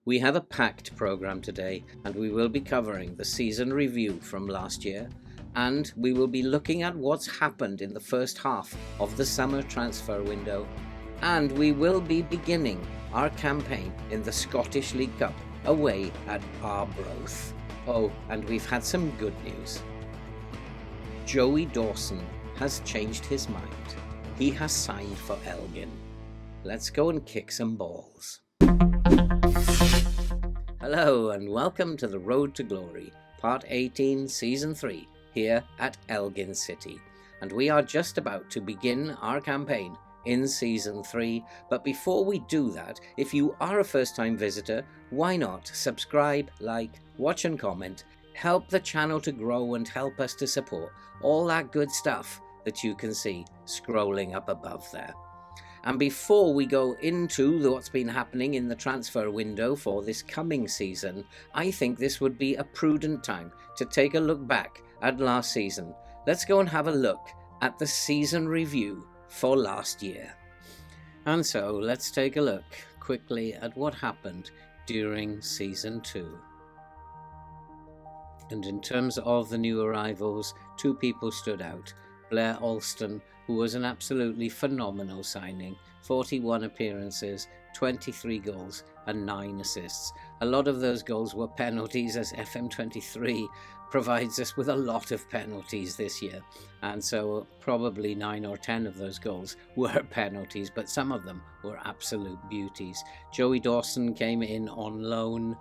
We have a packed programme today, and we will be covering the season review from last year, and we will be looking at what's happened in the first half of the summer transfer window, and we will be beginning our campaign in the Scottish League Cup away at Arbroath. Oh, and we've had some good news. Joey Dawson has changed his mind. He has signed for Elgin. Let's go and kick some balls. Hello and welcome to the Road to Glory, Part 18, Season 3, here at Elgin City. And we are just about to begin our campaign in Season 3, but before we do that, if you are a first-time visitor, why not subscribe, like, watch and comment, help the channel to grow and help us to support all that good stuff that you can see scrolling up above there. And before we go into what's been happening in the transfer window for this coming season, I think this would be a prudent time to take a look back at last season. Let's go and have a look at the season review for last year. And so let's take a look quickly at what happened during season 2. And in terms of the new arrivals, 2 people stood out. Blair Alston, who was an absolutely phenomenal signing, 41 appearances, 23 goals and 9 assists. A lot of those goals were penalties, as FM23 provides us with a lot of penalties this year, and so probably 9 or 10 of those goals were penalties, but some of them were absolute beauties. Joey Dawson came in on loan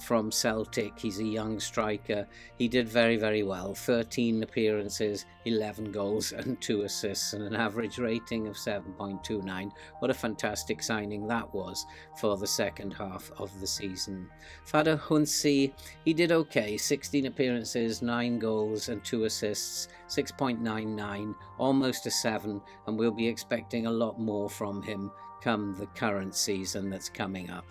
from Celtic. He's a young striker. He did very, very well. 13 appearances, 11 goals and 2 assists and an average rating of 7.29. What a fantastic signing that was for the second half of the season. Fada Hunsi, he did okay. 16 appearances, 9 goals and 2 assists, 6.99, almost a 7, and we'll be expecting a lot more from him come the current season that's coming up.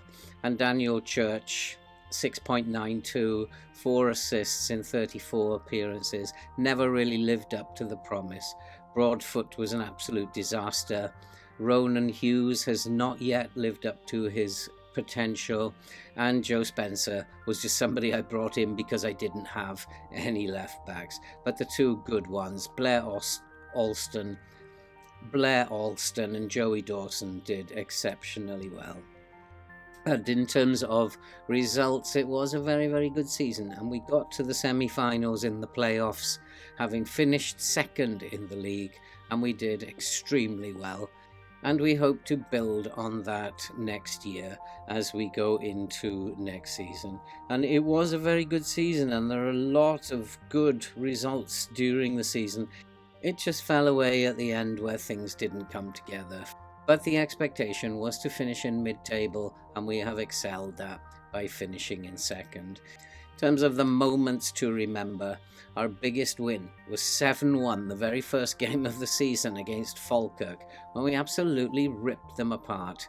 And Daniel Church, 6.92, 4 assists in 34 appearances, never really lived up to the promise. Broadfoot was an absolute disaster. Ronan Hughes has not yet lived up to his potential, and Joe Spencer was just somebody I brought in because I didn't have any left backs. But the 2 good ones, Blair Alston and Joey Dawson, did exceptionally well. And in terms of results, it was a very, very good season, and we got to the semi-finals in the playoffs, having finished second in the league, and we did extremely well. And we hope to build on that next year as we go into next season. And it was a very good season, and there are a lot of good results during the season. It just fell away at the end where things didn't come together. But the expectation was to finish in mid-table, and we have excelled that by finishing in second. In terms of the moments to remember, our biggest win was 7-1, the very first game of the season against Falkirk, when we absolutely ripped them apart.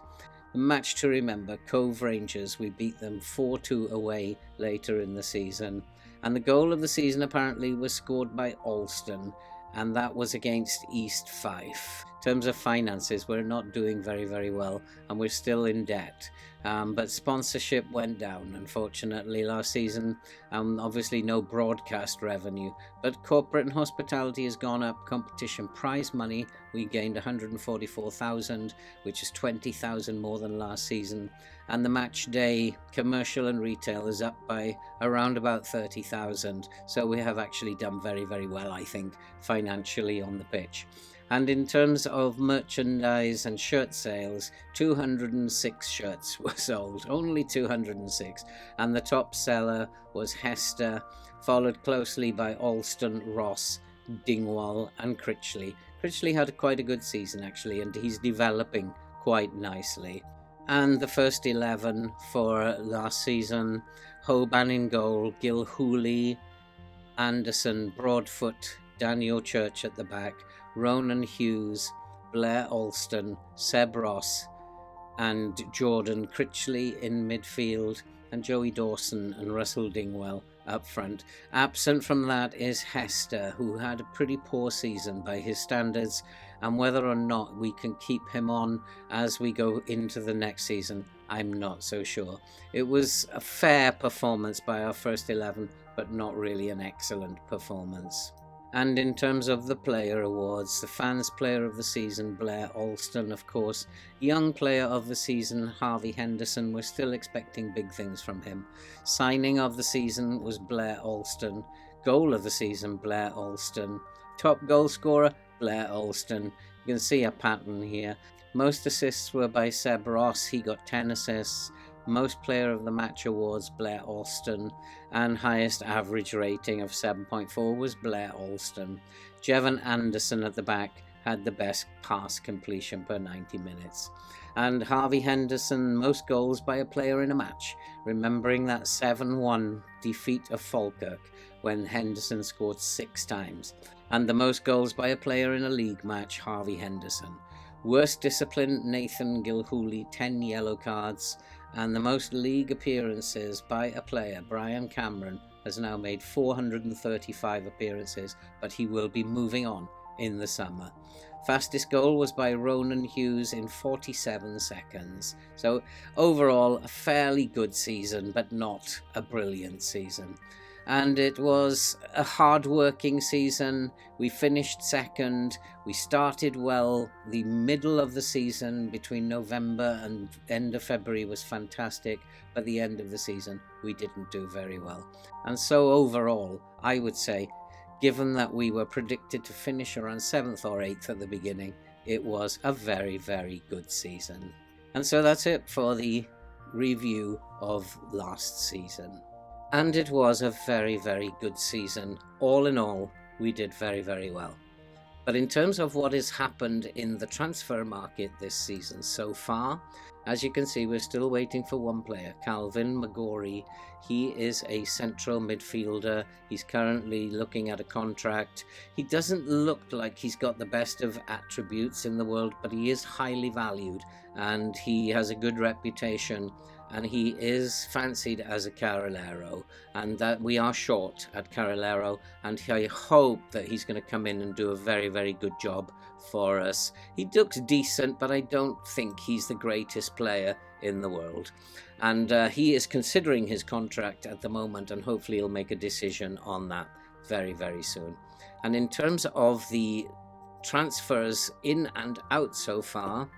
The match to remember, Cove Rangers, we beat them 4-2 away later in the season. And the goal of the season apparently was scored by Alston, and that was against East Fife. In terms of finances, we're not doing very, very well, and we're still in debt. But sponsorship went down, unfortunately, last season. Obviously no broadcast revenue, but corporate and hospitality has gone up. Competition prize money, we gained 144,000, which is 20,000 more than last season. And the match day commercial and retail is up by around about 30,000. So we have actually done very, very well, I think, financially on the pitch. And in terms of merchandise and shirt sales, 206 shirts were sold, only 206. And the top seller was Hester, followed closely by Alston, Ross, Dingwall and Critchley. Critchley had quite a good season, actually, and he's developing quite nicely. And the first 11 for last season, Hoban in goal, Gilhooly, Anderson, Broadfoot, Daniel Church at the back, Ronan Hughes, Blair Alston, Seb Ross and Jordan Critchley in midfield, and Joey Dawson and Russell Dingwall up front. Absent from that is Hester, who had a pretty poor season by his standards, and whether or not we can keep him on as we go into the next season, I'm not so sure. It was a fair performance by our first 11, but not really an excellent performance. And in terms of the player awards, the fans player of the season, Blair Alston, of course. Young player of the season, Harvey Henderson. We're still expecting big things from him. Signing of the season was Blair Alston. Goal of the season, Blair Alston. Top goal scorer, Blair Alston. You can see a pattern here. Most assists were by Seb Ross. He got 10 assists. Most player of the match awards, Blair Alston, and highest average rating of 7.4 was Blair Alston. Jevon Anderson at the back had the best pass completion per 90 minutes. And Harvey Henderson, most goals by a player in a match, remembering that 7-1 defeat of Falkirk when Henderson scored 6 times. And the most goals by a player in a league match, Harvey Henderson. Worst discipline, Nathan Gilhooly, 10 yellow cards. And the most league appearances by a player, Brian Cameron, has now made 435 appearances, but he will be moving on in the summer. Fastest goal was by Ronan Hughes in 47 seconds. So overall, a fairly good season, but not a brilliant season. And it was a hard-working season. We finished second. We started well. The middle of the season between November and end of February was fantastic, but the end of the season we didn't do very well. And so overall, I would say, given that we were predicted to finish around 7th or 8th at the beginning, it was a very, very good season. And so that's it for the review of last season. And it was a very, very good season. All in all, we did very, very well. But in terms of what has happened in the transfer market this season so far, as you can see, we're still waiting for one player, Calvin McGorry. He is a central midfielder. He's currently looking at a contract. He doesn't look like he's got the best of attributes in the world, but he is highly valued and he has a good reputation. And he is fancied as a Carrilero, and that we are short at Carrilero, and I hope that he's going to come in and do a very, very good job for us. He looks decent, but I don't think he's the greatest player in the world. And he is considering his contract at the moment, and hopefully he'll make a decision on that very, very soon. And in terms of the transfers in and out so far,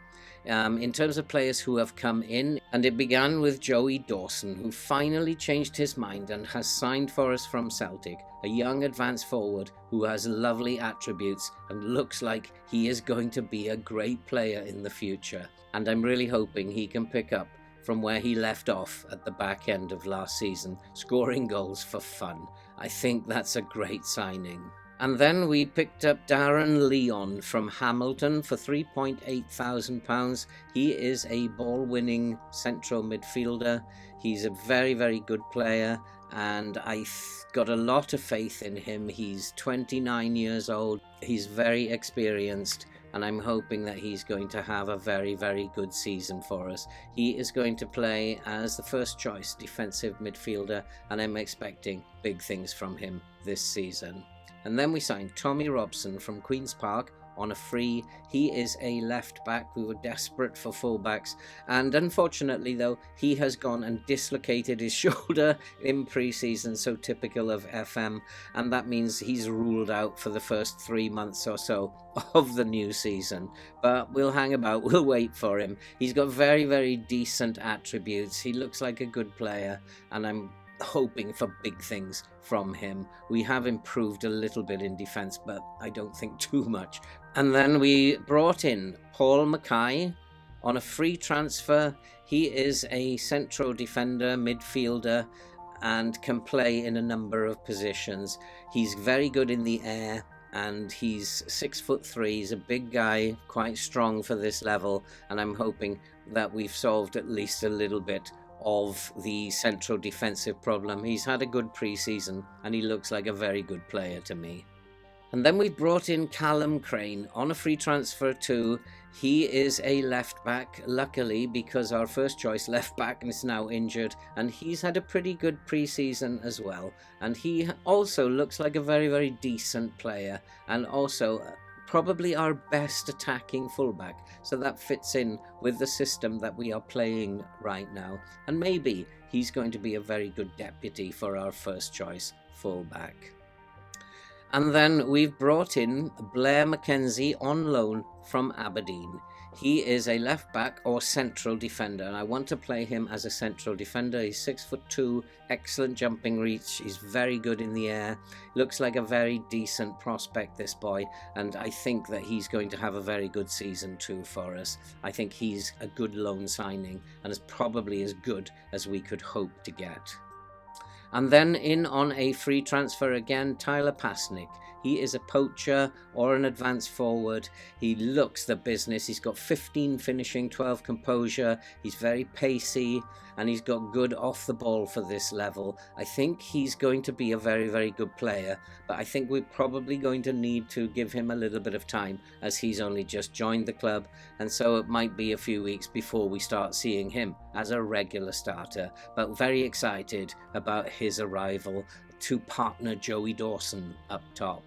in terms of players who have come in, and it began with Joey Dawson, who finally changed his mind and has signed for us from Celtic, a young advanced forward who has lovely attributes and looks like he is going to be a great player in the future. And I'm really hoping he can pick up from where he left off at the back end of last season, scoring goals for fun. I think that's a great signing. And then we picked up Darren Leon from Hamilton for £3,800. He is a ball-winning central midfielder. He's a very, very good player, and I got a lot of faith in him. He's 29 years old. He's very experienced, and I'm hoping that he's going to have a very, very good season for us. He is going to play as the first choice defensive midfielder, and I'm expecting big things from him this season. And then we signed Tommy Robson from Queen's Park on a free. He is a left back. We were desperate for fullbacks, and unfortunately though, he has gone and dislocated his shoulder in pre-season, so typical of FM, and that means he's ruled out for the first 3 months or so of the new season. But we'll hang about, we'll wait for him. He's got very, very decent attributes. He looks like a good player, and I'm hoping for big things from him. We have improved a little bit in defence, but I don't think too much. And then we brought in Paul Mackay on a free transfer. He is a central defender, midfielder, and can play in a number of positions. He's very good in the air, and he's 6'3". He's a big guy, quite strong for this level, and I'm hoping that we've solved at least a little bit of the central defensive problem. He's had a good pre-season and he looks like a very good player to me. And then we brought in Callum Crane on a free transfer too. He is a left back, luckily, because our first choice left back is now injured, and he's had a pretty good pre-season as well. And he also looks like a very, very decent player, and also probably our best attacking fullback. So that fits in with the system that we are playing right now. And maybe he's going to be a very good deputy for our first choice fullback. And then we've brought in Blair Mackenzie on loan from Aberdeen. He is a left back or central defender, and I want to play him as a central defender. He's 6'2", excellent jumping reach. He's very good in the air. Looks like a very decent prospect, this boy, and I think that he's going to have a very good season too for us. I think he's a good loan signing and is probably as good as we could hope to get. And then in on a free transfer again, Tyler Pasnick. He is a poacher or an advanced forward. He looks the business. He's got 15 finishing, 12 composure. He's very pacey and he's got good off the ball for this level. I think he's going to be a very, very good player, but I think we're probably going to need to give him a little bit of time as he's only just joined the club, and so it might be a few weeks before we start seeing him as a regular starter, but very excited about his arrival to partner Joey Dawson up top.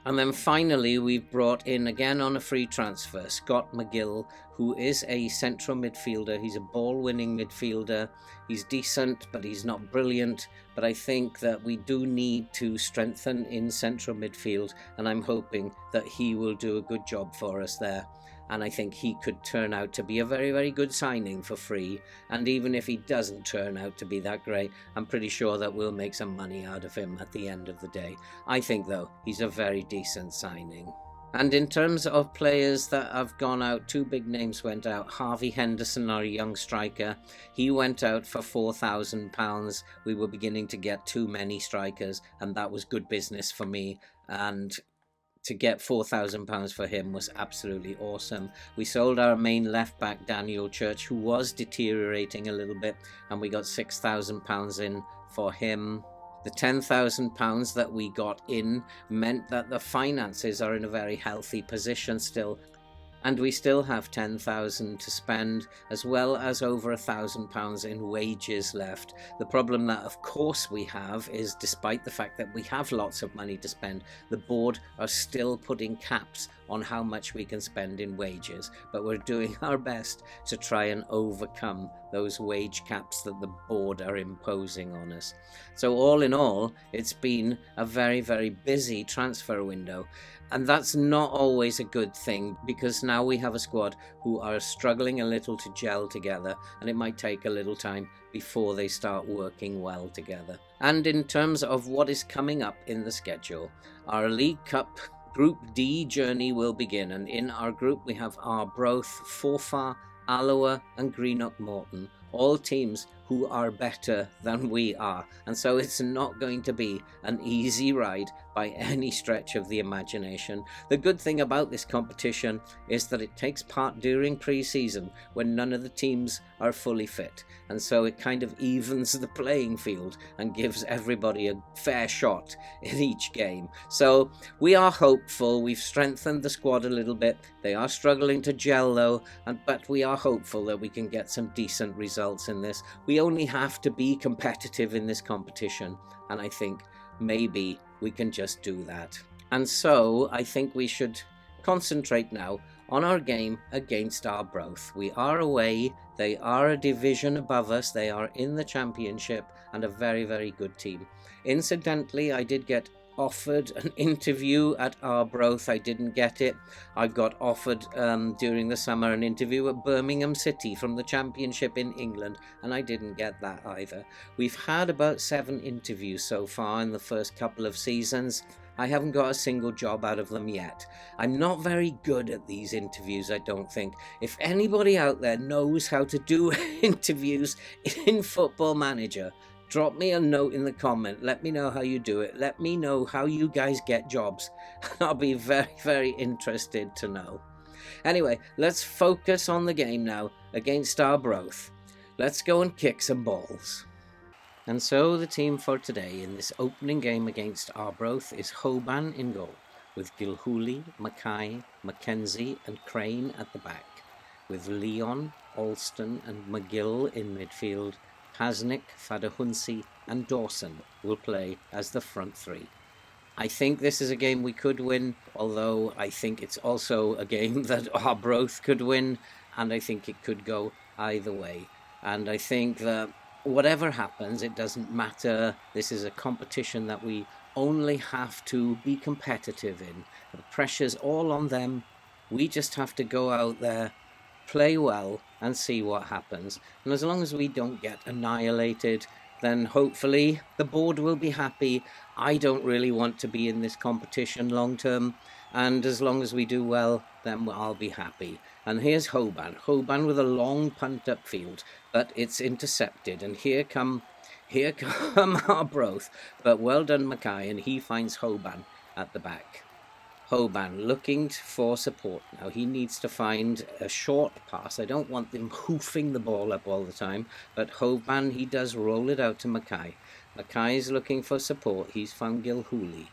And then finally, we've brought in, again on a free transfer, Scott McGill, who is a central midfielder. He's a ball-winning midfielder. He's decent, but he's not brilliant. But I think that we do need to strengthen in central midfield, and I'm hoping that he will do a good job for us there. And I think he could turn out to be a very, very good signing for free. And even if he doesn't turn out to be that great, I'm pretty sure that we'll make some money out of him at the end of the day. I think, though, he's a very decent signing. And in terms of players that have gone out, two big names went out. Harvey Henderson, our young striker, he went out for £4,000. We were beginning to get too many strikers, and that was good business for me. And to get £4,000 for him was absolutely awesome. We sold our main left back, Daniel Church, who was deteriorating a little bit, and we got £6,000 in for him. The £10,000 that we got in meant that the finances are in a very healthy position still, and we still have £10,000 to spend, as well as over £1,000 in wages left. The problem that of course we have is, despite the fact that we have lots of money to spend, the board are still putting caps on how much we can spend in wages, but we're doing our best to try and overcome those wage caps that the board are imposing on us. So all in all, it's been a very, very busy transfer window. And that's not always a good thing, because now we have a squad who are struggling a little to gel together, and it might take a little time before they start working well together. And in terms of what is coming up in the schedule, our League Cup Group D journey will begin, and in our group we have Arbroath, Forfar, Alloa and Greenock Morton, all teams who are better than we are, and so it's not going to be an easy ride by any stretch of the imagination. The good thing about this competition is that it takes part during pre-season when none of the teams are fully fit, and so it kind of evens the playing field and gives everybody a fair shot in each game. So we are hopeful. We've strengthened the squad a little bit. They are struggling to gel though, but we are hopeful that we can get some decent results in this. We only have to be competitive in this competition, and I think maybe we can just do that. And so I think we should concentrate now on our game against Arbroath. We are away. They are a division above us. They are in the championship and a very, very good team. Incidentally, I did get offered an interview at Arbroath. I didn't get it. I got offered during the summer an interview at Birmingham City from the Championship in England, and I didn't get that either. We've had about 7 interviews so far in the first couple of seasons. I haven't got a single job out of them yet. I'm not very good at these interviews, I don't think. If anybody out there knows how to do interviews in Football Manager, drop me a note in the comment. Let me know how you do it. Let me know how you guys get jobs. I'll be very, very interested to know. Anyway, let's focus on the game now against Arbroath. Let's go and kick some balls. And so the team for today in this opening game against Arbroath is Hoban in goal, with Gilhooly, Mackay, Mackenzie and Crane at the back, with Leon, Alston and McGill in midfield. Pasnick, Fadahunsi and Dawson will play as the front three. I think this is a game we could win, although I think it's also a game that Arbroath could win, and I think it could go either way. And I think that whatever happens, it doesn't matter. This is a competition that we only have to be competitive in. The pressure's all on them. We just have to go out there, play well, and see what happens. And as long as we don't get annihilated, then hopefully the board will be happy. I don't really want to be in this competition long term, and as long as we do well, then I'll be happy. And here's Hoban with a long punt upfield, but it's intercepted, and here come Arbroath, but well done Mackay, and he finds Hoban at the back. Hoban looking for support now. He needs to find a short pass. I don't want them hoofing the ball up all the time, but Hoban, he does roll it out to Mackay. Mackay's looking for support. He's found Gilhooly.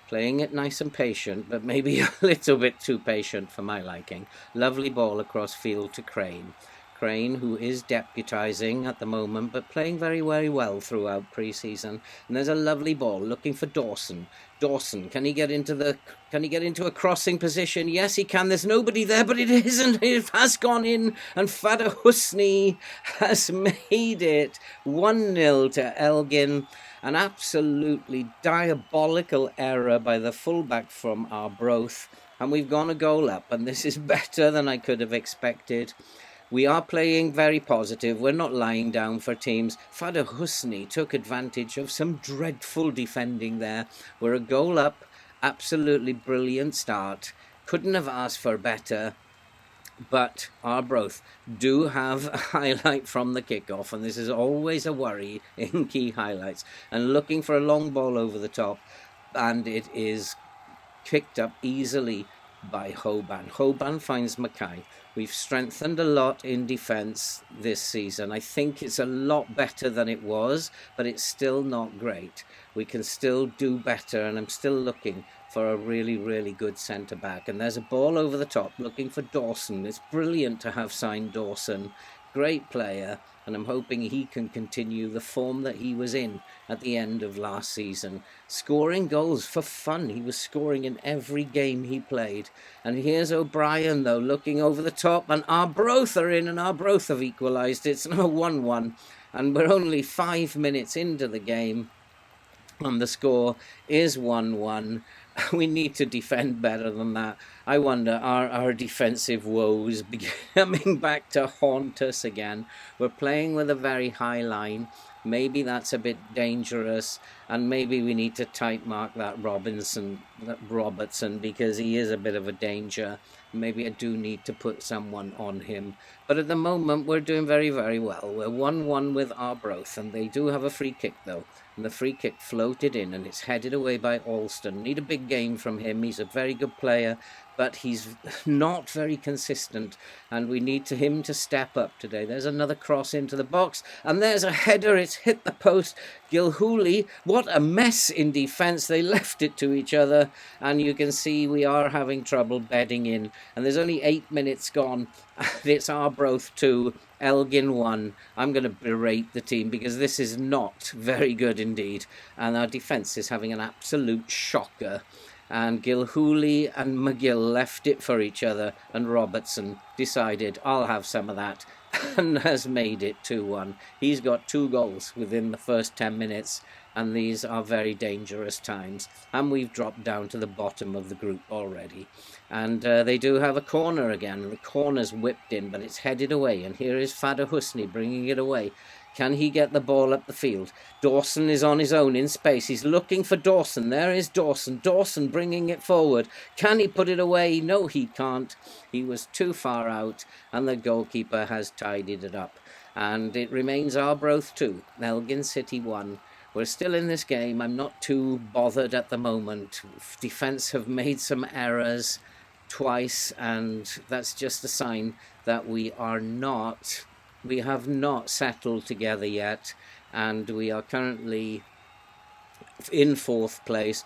Playing it nice and patient, but maybe a little bit too patient for my liking. Lovely ball across field to Crane. Crane, who is deputising at the moment, but playing very, very well throughout pre-season. And there's a lovely ball looking for Dawson. Dawson, can he get into a crossing position? Yes, he can. There's nobody there, but it isn't. It has gone in, and Fada Husni has made it 1-0 to Elgin. An absolutely diabolical error by the fullback from Arbroath, and we've gone a goal up, and this is better than I could have expected. We are playing very positive. We're not lying down for teams. Fada Husni took advantage of some dreadful defending there. We're a goal up. Absolutely brilliant start. Couldn't have asked for better. But Arbroath do have a highlight from the kickoff, and this is always a worry in key highlights. And looking for a long ball over the top, and it is picked up easily by Hoban. Hoban finds Mackay. We've strengthened a lot in defence this season. I think it's a lot better than it was, but it's still not great. We can still do better, and I'm still looking for a really, really good centre-back. And there's a ball over the top looking for Dawson. It's brilliant to have signed Dawson. Great player, and I'm hoping he can continue the form that he was in at the end of last season. Scoring goals for fun. He was scoring in every game he played. And here's O'Brien, though, looking over the top, and Arbroath are in, and Arbroath have equalised. It's now 1-1, and we're only 5 minutes into the game, and the score is 1-1. We need to defend better than that. I wonder, are our defensive woes coming back to haunt us again? We're playing with a very high line. Maybe that's a bit dangerous, and maybe we need to tight mark that Robertson, because he is a bit of a danger. Maybe I do need to put someone on him. But at the moment, we're doing very, very well. We're 1-1 with Arbroath, and they do have a free kick, though. And the free kick floated in, and it's headed away by Alston. Need a big game from him. He's a very good player, but he's not very consistent, and we need him to step up today. There's another cross into the box, and there's a header. It's hit the post. Gilhooly, what a mess in defence. They left it to each other, and you can see we are having trouble bedding in. And there's only 8 minutes gone, and it's Arbroath 2, Elgin 1. I'm going to berate the team because this is not very good indeed, and our defence is having an absolute shocker. And Gilhooly and McGill left it for each other, and Robertson decided, I'll have some of that, and has made it 2-1. He's got 2 goals within the first 10 minutes, and these are very dangerous times. And we've dropped down to the bottom of the group already. And they do have a corner again, and the corner's whipped in, but it's headed away. And here is Fada Husni bringing it away. Can he get the ball up the field? Dawson is on his own in space. He's looking for Dawson. There is Dawson. Dawson bringing it forward. Can he put it away? No, he can't. He was too far out, and the goalkeeper has tidied it up. And it remains Arbroath 2, Elgin City 1. We're still in this game. I'm not too bothered at the moment. Defence have made some errors twice, and that's just a sign that we have not settled together yet, and we are currently in 4th place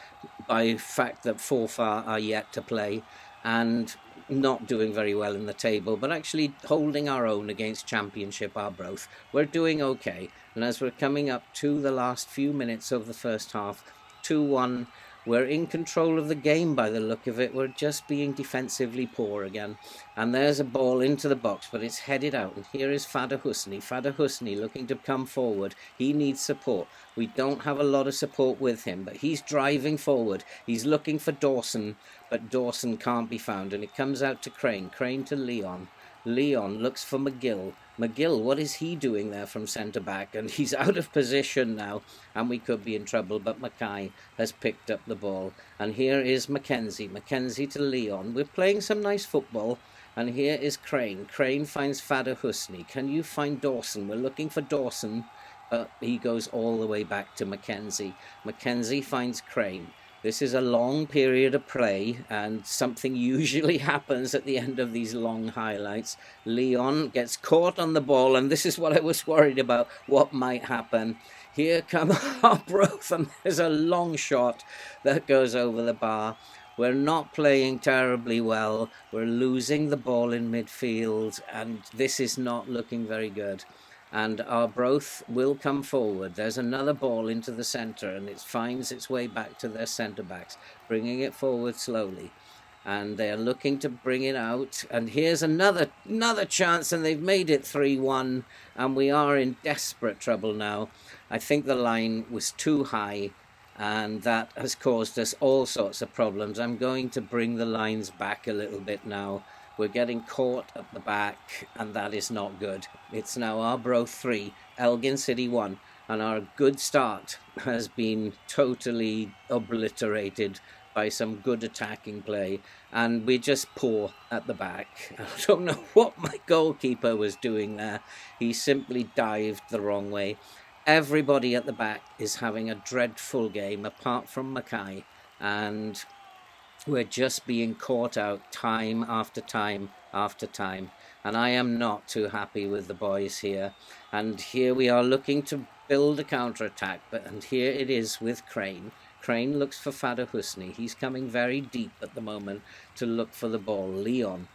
by the fact that Forfar are yet to play and not doing very well in the table, but actually holding our own against Championship Arbroath. We're doing okay, and as we're coming up to the last few minutes of the first half, 2-1, We're in control of the game by the look of it. We're just being defensively poor again. And there's a ball into the box, but it's headed out. And here is Fada Husni. Fada Husni looking to come forward. He needs support. We don't have a lot of support with him, but he's driving forward. He's looking for Dawson, but Dawson can't be found. And it comes out to Crane. Crane to Leon. Leon looks for McGill. McGill, what is he doing there from centre-back? And he's out of position now, and we could be in trouble, but Mackay has picked up the ball. And here is Mackenzie. Mackenzie to Leon. We're playing some nice football. And here is Crane. Crane finds Fada Husni. Can you find Dawson? We're looking for Dawson, but he goes all the way back to Mackenzie. Mackenzie finds Crane. This is a long period of play, and something usually happens at the end of these long highlights. Leon gets caught on the ball, and this is what I was worried about, what might happen. Here come Arbroath, and there's a long shot that goes over the bar. We're not playing terribly well. We're losing the ball in midfield, and this is not looking very good. And Arbroath will come forward. There's another ball into the centre, and it finds its way back to their centre-backs, bringing it forward slowly. And they're looking to bring it out. And here's another chance, and they've made it 3-1. And we are in desperate trouble now. I think the line was too high, and that has caused us all sorts of problems. I'm going to bring the lines back a little bit now. We're getting caught at the back, and that is not good. It's now Arbroath 3, Elgin City 1, and our good start has been totally obliterated by some good attacking play, and we're just poor at the back. I don't know what my goalkeeper was doing there. He simply dived the wrong way. Everybody at the back is having a dreadful game, apart from Mackay, and we're just being caught out time after time after time. And I am not too happy with the boys here. And here we are looking to build a counter-attack. And here it is with Crane. Crane looks for Fada Husni. He's coming very deep at the moment to look for the ball. Leon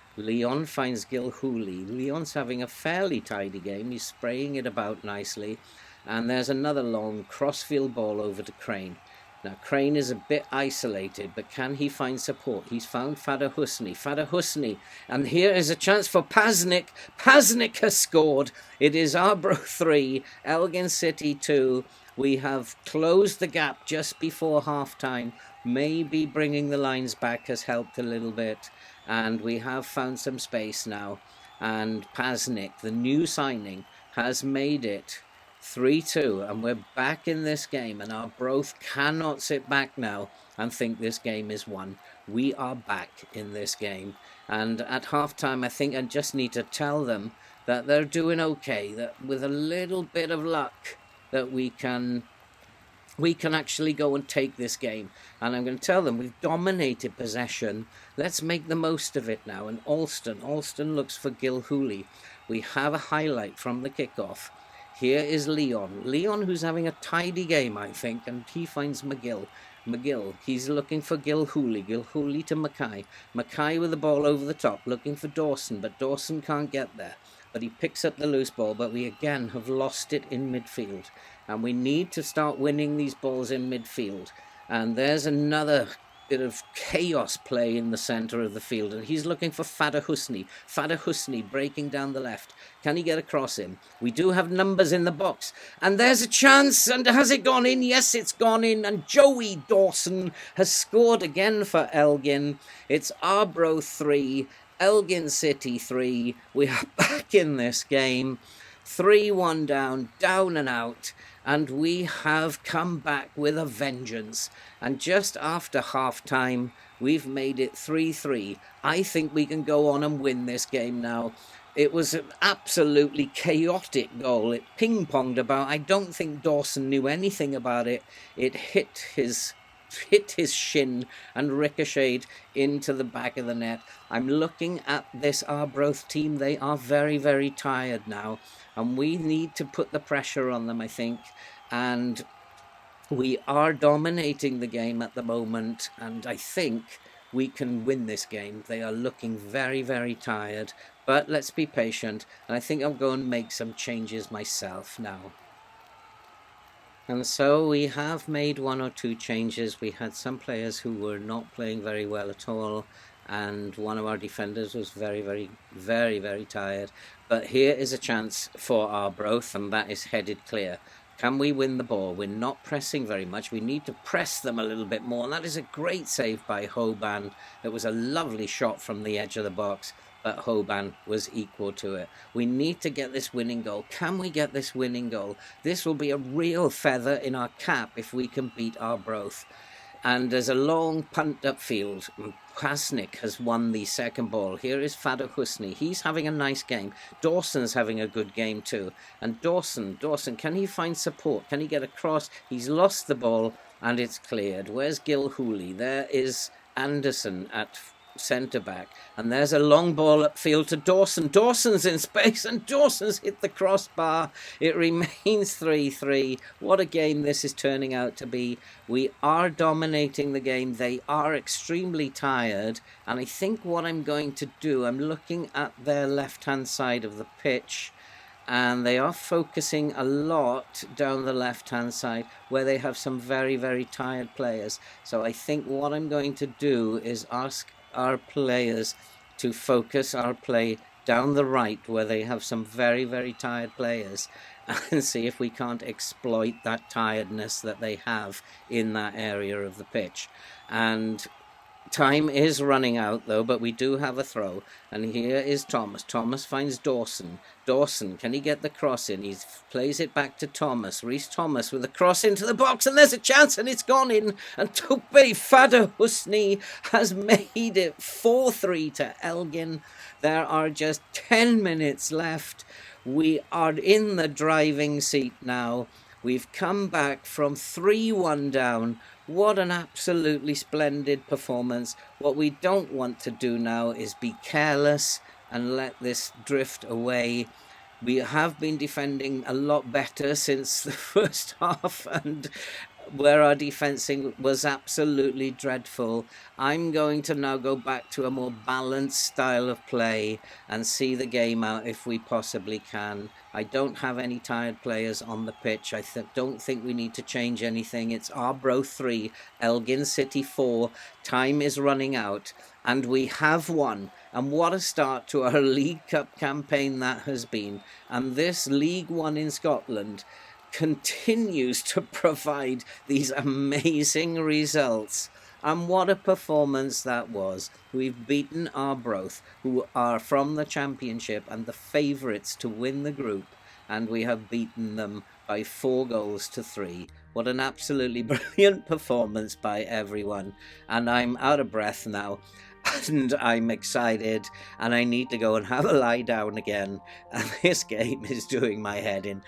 finds Gilhooly. Leon's having a fairly tidy game. He's spraying it about nicely. And there's another long crossfield ball over to Crane. Now, Crane is a bit isolated, but can he find support? He's found Fada Husni, and here is a chance for Pasnik. Pasnik has scored. It is Arbroath 3, Elgin City 2. We have closed the gap just before half-time. Maybe bringing the lines back has helped a little bit, and we have found some space now. And Pasnik, the new signing, has made it 3-2, and we're back in this game, and Arbroath cannot sit back now and think this game is won. We are back in this game, and at half-time I think I just need to tell them that they're doing okay, that with a little bit of luck that we can actually go and take this game. And I'm going to tell them we've dominated possession. Let's make the most of it now. And Alston looks for Gilhooly. We have a highlight from the kickoff. Here is Leon, who's having a tidy game, I think, and he finds McGill, he's looking for Gilhooly to Mackay with the ball over the top, looking for Dawson, but Dawson can't get there. But he picks up the loose ball, but we again have lost it in midfield. And we need to start winning these balls in midfield. And there's another bit of chaos play in the centre of the field, and he's looking for Fada Husni breaking down the left. Can he get across him? We do have numbers in the box, and there's a chance, and has it gone in? Yes, it's gone in, and Joey Dawson has scored again for Elgin. It's Arbroath 3, Elgin City 3. We are back in this game. 3-1 down and out, and we have come back with a vengeance. And just after half-time, we've made it 3-3. I think we can go on and win this game now. It was an absolutely chaotic goal. It ping-ponged about. I don't think Dawson knew anything about it. It hit his shin and ricocheted into the back of the net. I'm looking at this Arbroath team. They are very, very tired now, and we need to put the pressure on them, I think. And we are dominating the game at the moment, and I think we can win this game. They are looking very, very tired, but let's be patient, and I think I'll go and make some changes myself now. And so we have made 1 or 2 changes. We had some players who were not playing very well at all, and one of our defenders was very tired. But here is a chance for Arbroath, and that is headed clear. Can we win the ball? We're not pressing very much. We need to press them a little bit more, and that is a great save by Hoban. It was a lovely shot from the edge of the box, but Hoban was equal to it. We need to get this winning goal. Can we get this winning goal? This will be a real feather in our cap if we can beat Arbroath. And there's a long punt upfield. Pasnik has won the second ball. Here is Fada Husni. He's having a nice game. Dawson's having a good game too. And Dawson, can he find support? Can he get across? He's lost the ball and it's cleared. Where's Gil Hooley? There is Anderson at centre-back. And there's a long ball upfield to Dawson. Dawson's in space and Dawson's hit the crossbar. It remains 3-3. What a game this is turning out to be. We are dominating the game. They are extremely tired. And I think what I'm going to do, I'm looking at their left-hand side of the pitch, and they are focusing a lot down the left-hand side where they have some very tired players. So I think what I'm going to do is ask our players to focus our play down the right where they have some very tired players, and see if we can't exploit that tiredness that they have in that area of the pitch. And time is running out though, but we do have a throw, and here is Thomas. Thomas finds Dawson. Dawson, can he get the cross in? He plays it back to Thomas. Reece Thomas with a cross into the box, and there's a chance, and it's gone in. And Tope Fada Husni has made it 4-3 to Elgin. There are just 10 minutes left. We are in the driving seat now. We've come back from 3-1 down. What an absolutely splendid performance. What we don't want to do now is be careless and let this drift away. We have been defending a lot better since the first half, and where our defensing was absolutely dreadful. I'm going to now go back to a more balanced style of play and see the game out if we possibly can. I don't have any tired players on the pitch. I don't think we need to change anything. It's Arbroath 3, Elgin City 4. Time is running out, and we have won. And what a start to our League Cup campaign that has been. And this League One in Scotland continues to provide these amazing results. And what a performance that was. We've beaten Arbroath, who are from the Championship and the favourites to win the group, and we have beaten them by 4-3. What an absolutely brilliant performance by everyone. And I'm out of breath now, and I'm excited, and I need to go and have a lie down again. And this game is doing my head in.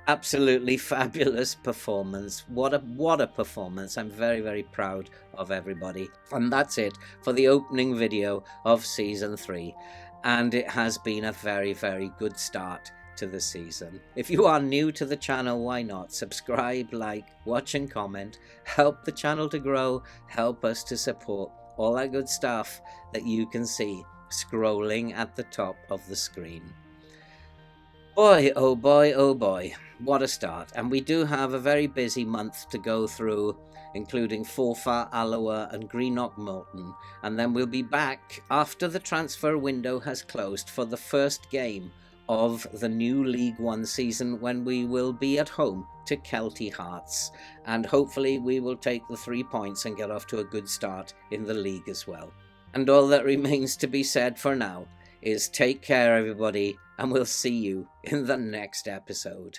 Absolutely fabulous performance. What a performance. I'm very proud of everybody. And that's it for the opening video of season 3. And it has been a very good start to the season. If you are new to the channel, why not subscribe, like, watch and comment. Help the channel to grow. Help us to support all that good stuff that you can see scrolling at the top of the screen. Boy, oh boy, what a start. And we do have a very busy month to go through, including Forfar, Alloa and Greenock Morton. And then we'll be back after the transfer window has closed for the first game of the new League One season, when we will be at home to Kelty Hearts. And hopefully we will take the 3 points and get off to a good start in the league as well. And all that remains to be said for now is take care, everybody, and we'll see you in the next episode.